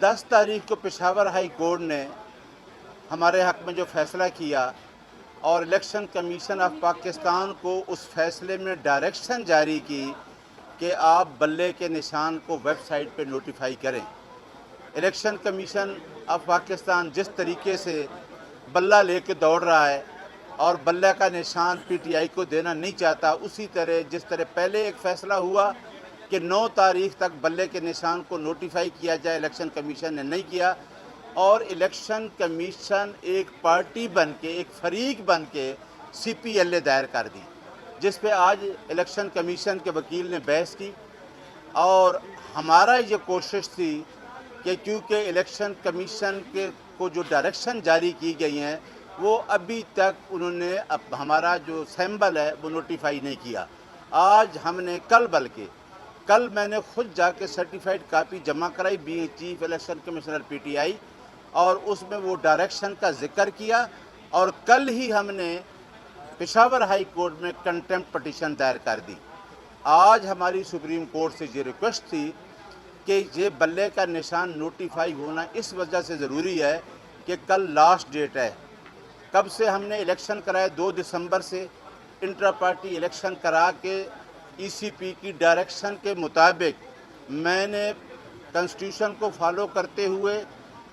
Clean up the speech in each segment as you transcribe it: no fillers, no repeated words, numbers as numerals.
10 तारीख को Peshawar high court ने हमारे हक़ में जो फ़ैसला किया और इलेक्शन कमीशन ऑफ पाकिस्तान को उस फैसले में डायरेक्शन जारी की कि आप बल्ले के निशान को वेबसाइट पे नोटिफाई करें। इलेक्शन कमीशन ऑफ पाकिस्तान जिस तरीके से बल्ला लेके दौड़ रहा है और बल्ले का निशान पीटीआई को देना नहीं चाहता, उसी तरह जिस तरह पहले एक फ़ैसला हुआ कि 9 तारीख तक बल्ले के निशान को नोटिफाई किया जाए, इलेक्शन कमीशन ने नहीं किया और इलेक्शन कमीशन एक पार्टी बन के, एक फरीक बन के CPLA दायर कर दी, जिस पे आज इलेक्शन कमीशन के वकील ने बहस की। और हमारा ये कोशिश थी कि क्योंकि इलेक्शन कमीशन के को जो डायरेक्शन जारी की गई हैं वो अभी तक उन्होंने अब हमारा जो सैम्बल है वो नोटिफाई नहीं किया। आज हमने कल मैंने खुद जाके सर्टिफाइड कापी जमा कराई चीफ इलेक्शन कमिश्नर PTI और उसमें वो डायरेक्शन का जिक्र किया और कल ही हमने पेशावर हाई कोर्ट में कंटेम्प्ट पटिशन दायर कर दी। आज हमारी सुप्रीम कोर्ट से ये रिक्वेस्ट थी कि ये बल्ले का निशान नोटिफाई होना इस वजह से ज़रूरी है कि कल लास्ट डेट है। कब से हमने इलेक्शन कराए? 2 दिसंबर से इंट्रा पार्टी इलेक्शन करा के ECP की डायरेक्शन के मुताबिक मैंने कॉन्स्टिट्यूशन को फॉलो करते हुए,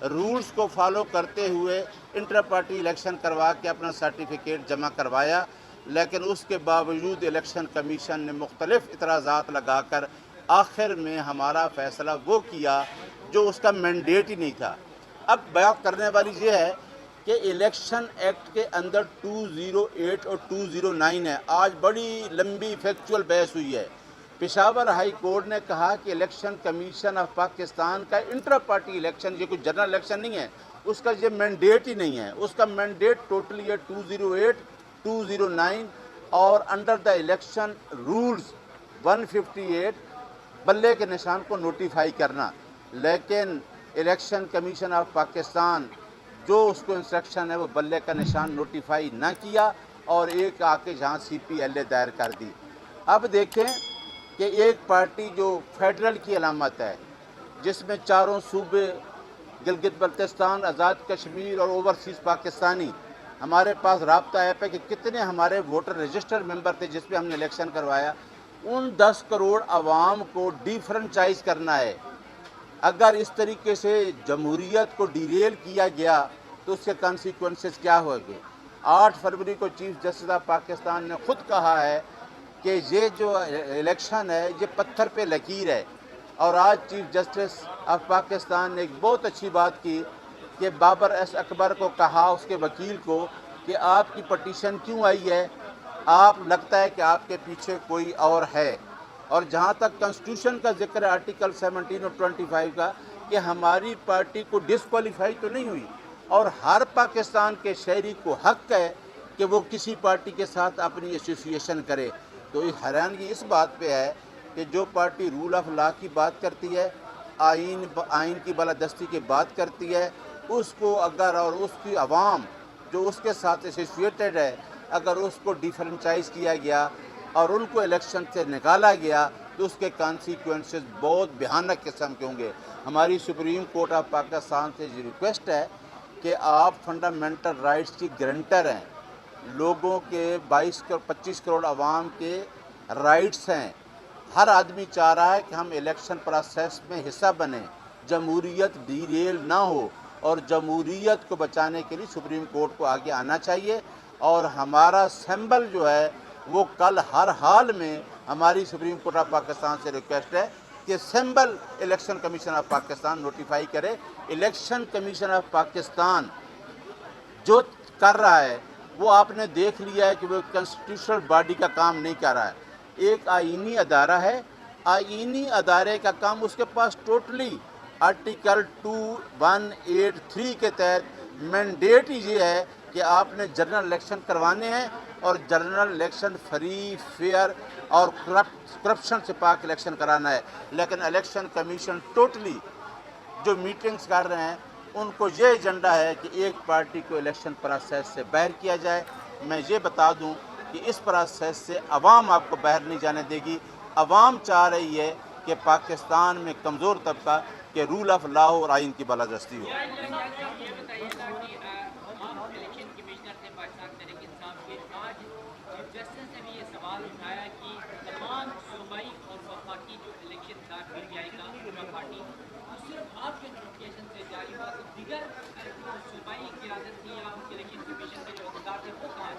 रूल्स को फॉलो करते हुए इंट्रा पार्टी इलेक्शन करवा के अपना सर्टिफिकेट जमा करवाया, लेकिन उसके बावजूद इलेक्शन कमीशन ने मुख्तलिफ इतराज़ात लगाकर आखिर में हमारा फ़ैसला वो किया जो उसका मैंडेट ही नहीं था। अब बात करने वाली ये है कि इलेक्शन एक्ट के अंदर 208 और 209 है। आज बड़ी लंबी फैक्चुअल बहस हुई है। पेशावर हाई कोर्ट ने कहा कि इलेक्शन कमीशन ऑफ पाकिस्तान का इंट्रा पार्टी इलेक्शन ये कोई जनरल इलेक्शन नहीं है, उसका ये मैंडेट ही नहीं है। उसका मैंडेट टोटली है 208, 209 और अंडर द इलेक्शन रूल्स 158 बल्ले के निशान को नोटिफाई करना। लेकिन इलेक्शन कमीशन ऑफ पाकिस्तान जो उसको इंस्ट्रक्शन है वो बल्ले का निशान नोटिफाई ना किया और एक आके जहाँ CPLA दायर कर दी। अब देखें कि एक पार्टी जो फेडरल की अलामत है, जिसमें चारों सूबे गिलगित बल्तिस्तान, आज़ाद कश्मीर और ओवरसीज़ पाकिस्तानी, हमारे पास राब्ता ऐप है कि कितने हमारे वोटर रजिस्टर मेंबर थे जिस पे हमने इलेक्शन करवाया। उन 10 करोड़ आवाम को डिफ्रेंचाइज करना है। अगर इस तरीके से जमहूरियत को डिरेल किया गया तो उसके कॉन्सिक्वेंसेस क्या होंगे। 8 फरवरी को चीफ जस्टिस ऑफ पाकिस्तान ने खुद कहा है कि ये जो इलेक्शन है ये पत्थर पे लकीर है। और आज चीफ जस्टिस ऑफ पाकिस्तान ने एक बहुत अच्छी बात की कि बाबर एस अकबर को कहा, उसके वकील को, कि आपकी पटिशन क्यों आई है, आप लगता है कि आपके पीछे कोई और है। और जहाँ तक कॉन्स्टिट्यूशन का जिक्र है आर्टिकल 17 और 25 का, कि हमारी पार्टी को डिस्क्वालीफाई तो नहीं हुई और हर पाकिस्तान के शहरी को हक़ है कि वो किसी पार्टी के साथ अपनी एसोसिएशन करे। तो हैरानगी इस बात पे है कि जो पार्टी रूल ऑफ लॉ की बात करती है, आइन की बालादस्ती की बात करती है, उसको अगर और उसकी आवाम जो उसके साथ एसोसिएटेड है, अगर उसको डिफ्रेंचाइज किया गया और उनको इलेक्शन से निकाला गया तो उसके कॉन्सिक्वेंसेस बहुत भयानक किस्म के होंगे। हमारी सुप्रीम कोर्ट ऑफ पाकिस्तान से ये रिक्वेस्ट है कि आप फंडामेंटल राइट्स की गारंटर हैं, लोगों के 25 करोड़ आवाम के राइट्स हैं। हर आदमी चाह रहा है कि हम इलेक्शन प्रोसेस में हिस्सा बने, जमहूरियत डिरेल ना हो और जमहूरियत को बचाने के लिए सुप्रीम कोर्ट को आगे आना चाहिए। और हमारा सिंबल जो है वो कल हर हाल में हमारी सुप्रीम कोर्ट ऑफ पाकिस्तान से रिक्वेस्ट है कि symbol election commission of Pakistan notify करे। इलेक्शन कमीशन ऑफ पाकिस्तान जो कर रहा है वो आपने देख लिया है कि वो कॉन्स्टिट्यूशनल बॉडी का काम नहीं कर रहा है। एक आईनी अदारा है, आईनी अदारे का काम उसके पास टोटली आर्टिकल 2183 के तहत मैंडेट ये है कि आपने जनरल इलेक्शन करवाने हैं और जनरल इलेक्शन फ्री, फेयर और करप्शन से पाक इलेक्शन कराना है। लेकिन इलेक्शन कमीशन टोटली जो मीटिंग्स कर रहे हैं उनको ये एजेंडा है कि एक पार्टी को इलेक्शन प्रोसेस से बाहर किया जाए। मैं ये बता दूं कि इस प्रोसेस से अवाम आपको बाहर नहीं जाने देगी। अवाम चाह रही है کہ پاکستان میں کمزور طبقہ کہ رول آف لا اور آئین کی بالادستی ہو. یہ بتائیے گا کہ آپ الیکشن کمشنر تھے پاکستان تحریک انصاف کے. آج چیف جسٹس نے بھی یہ سوال اٹھایا کہ تمام صوبائی اور وفاقی جو الیکشن تھا پی ٹی آئی کا لیبر پارٹی صرف آپ کے نوٹیفکیشن سے جاری ہوا تو دیگر صوبائی قیادت تھی یا الیکشن کمیشن کے جو اقتدار تھے وہ کہاں؟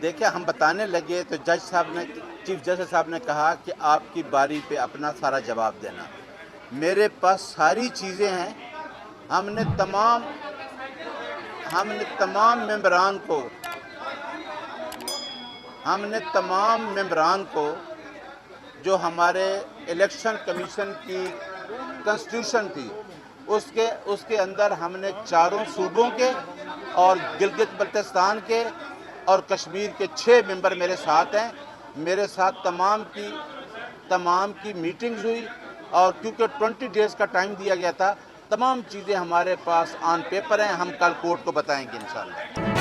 دیکھیں ہم بتانے لگے تو چیف جسٹس صاحب نے کہا کہ آپ کی باری پہ اپنا سارا جواب دینا. میرے پاس ساری چیزیں ہیں. ہم نے تمام ممبران کو جو ہمارے الیکشن کمیشن کی کنسٹیٹیوشن تھی اس کے اندر ہم نے چاروں صوبوں کے اور گلگت بلتستان کے اور کشمیر کے 6 ممبر میرے ساتھ ہیں. میرے ساتھ تمام کی میٹنگز ہوئی اور کیونکہ 20 ڈیز کا ٹائم دیا گیا تھا تمام چیزیں ہمارے پاس آن پیپر ہیں. ہم کل کورٹ کو بتائیں گے انشاءاللہ.